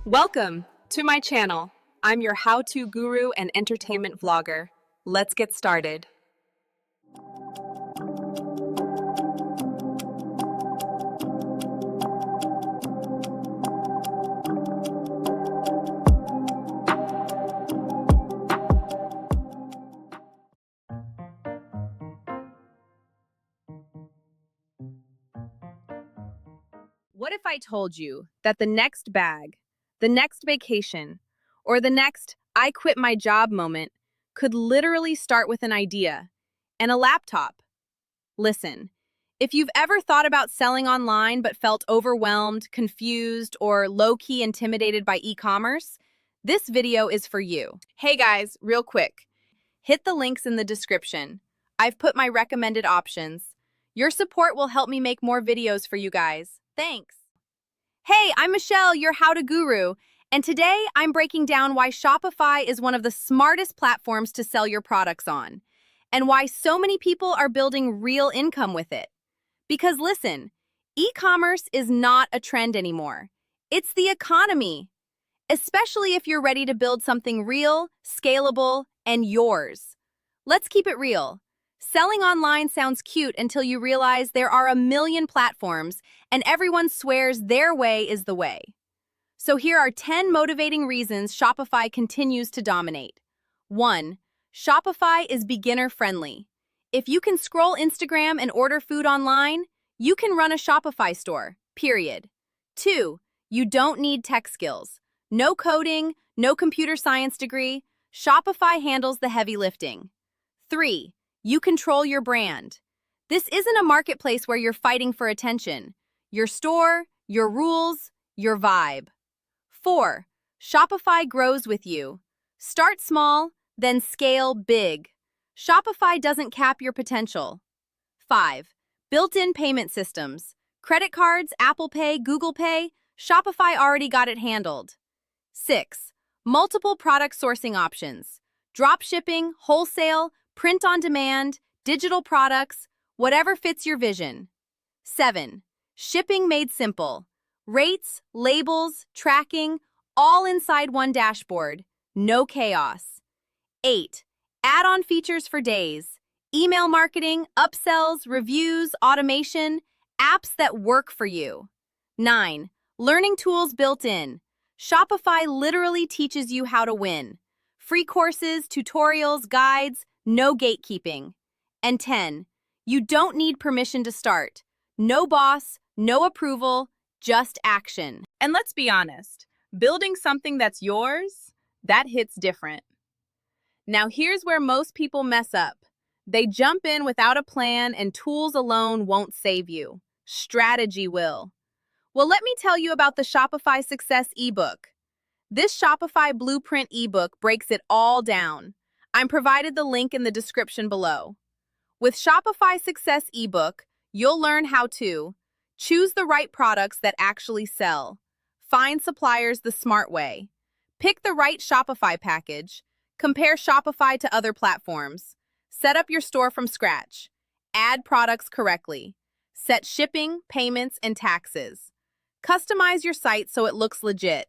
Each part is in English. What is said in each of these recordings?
Welcome to my channel. I'm your how-to guru and entertainment vlogger. Let's get started. What if I told you that the next bag, the next vacation, or the next I quit my job moment could literally start with an idea and a laptop? Listen, if you've ever thought about selling online but felt overwhelmed, confused, or low-key intimidated by e-commerce, this video is for you. Hey guys, real quick, hit the links in the description. I've put my recommended options. Your support will help me make more videos for you guys. Thanks. Hey, I'm Michelle, your how-to guru, and today I'm breaking down why Shopify is one of the smartest platforms to sell your products on, and why so many people are building real income with it. Because listen, e-commerce is not a trend anymore. It's the economy, especially if you're ready to build something real, scalable, and yours. Let's keep it real. Selling online sounds cute until you realize there are a million platforms and everyone swears their way is the way. So here are 10 motivating reasons Shopify continues to dominate. 1. Shopify is beginner-friendly. If you can scroll Instagram and order food online, you can run a Shopify store, period. 2. You don't need tech skills. No coding, no computer science degree. Shopify handles the heavy lifting. 3. You control your brand. This isn't a marketplace where you're fighting for attention. Your store, your rules, your vibe. 4. Shopify grows with you. Start small, then scale big. Shopify doesn't cap your potential. 5. Built-in payment systems. Credit cards, Apple Pay, Google Pay, Shopify already got it handled. 6. Multiple product sourcing options. Drop shipping, wholesale, print on demand, digital products, whatever fits your vision. 7. Shipping made simple. Rates, labels, tracking, all inside one dashboard. No chaos. 8. Add-on features for days. Email marketing, upsells, reviews, automation, apps that work for you. 9. Learning tools built in. Shopify literally teaches you how to win. Free courses, tutorials, guides, no gatekeeping. And 10. You don't need permission to start. No boss, no approval, just action. And let's be honest, building something that's yours, that hits different. Now here's where most people mess up. They jump in without a plan and tools alone won't save you. Strategy will. Well, let me tell you about the Shopify Success ebook. This Shopify Blueprint ebook breaks it all down. I'm provided the link in the description below. With Shopify Success ebook, you'll learn how to choose the right products that actually sell, find suppliers the smart way, pick the right Shopify package, compare Shopify to other platforms, set up your store from scratch, add products correctly, set shipping, payments, and taxes, customize your site so it looks legit,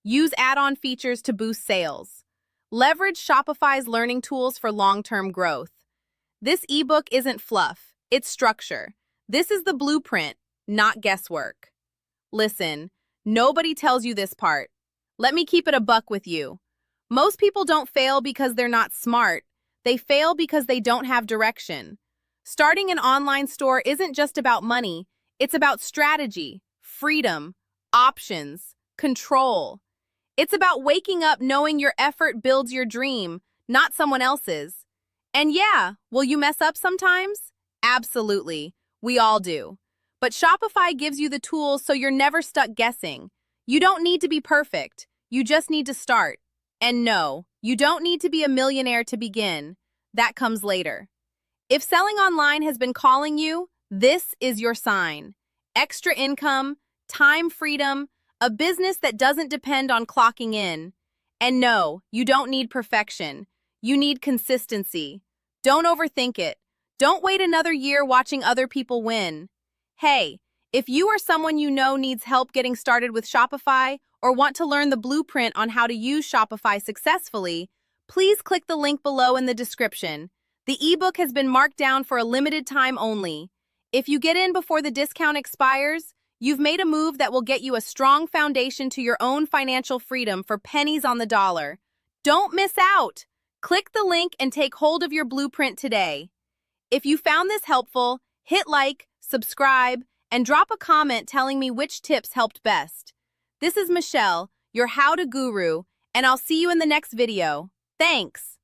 use add-on features to boost sales, leverage Shopify's learning tools for long-term growth. This ebook isn't fluff, it's structure. This is the blueprint, not guesswork. Listen, nobody tells you this part. Let me keep it a buck with you. Most people don't fail because they're not smart. They fail because they don't have direction. Starting an online store isn't just about money. It's about strategy, freedom, options, control. It's about waking up knowing your effort builds your dream, not someone else's. And yeah, will you mess up sometimes? Absolutely. We all do. But Shopify gives you the tools so you're never stuck guessing. You don't need to be perfect. You just need to start. And no, you don't need to be a millionaire to begin. That comes later. If selling online has been calling you, this is your sign. Extra income, time freedom, a business that doesn't depend on clocking in. And no, you don't need perfection. You need consistency. Don't overthink it. Don't wait another year watching other people win. Hey, If you or someone you know needs help getting started with Shopify or want to learn the blueprint on how to use Shopify successfully, please click the link below in the description. The ebook has been marked down for a limited time only. If you get in before the discount expires, you've made a move that will get you a strong foundation to your own financial freedom for pennies on the dollar. Don't miss out! Click the link and take hold of your blueprint today. If you found this helpful, hit like, subscribe, and drop a comment telling me which tips helped best. This is Michelle, your how-to guru, and I'll see you in the next video. Thanks!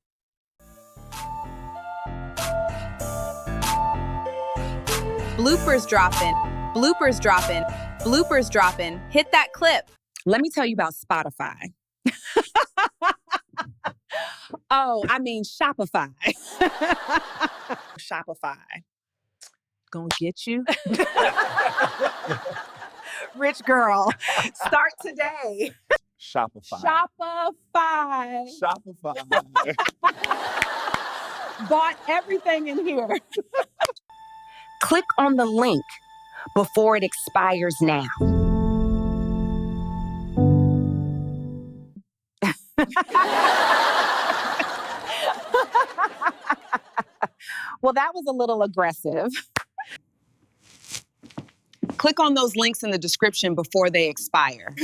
Bloopers dropping, bloopers dropping, bloopers dropping. Hit that clip. Let me tell you about Spotify. Oh, I mean Shopify. Shopify. Gonna get you. Rich girl. Start today. Shopify. Shopify. Shopify. Bought everything in here. Click on the link before it expires now. Well, that was a little aggressive. Click on those links in the description before they expire.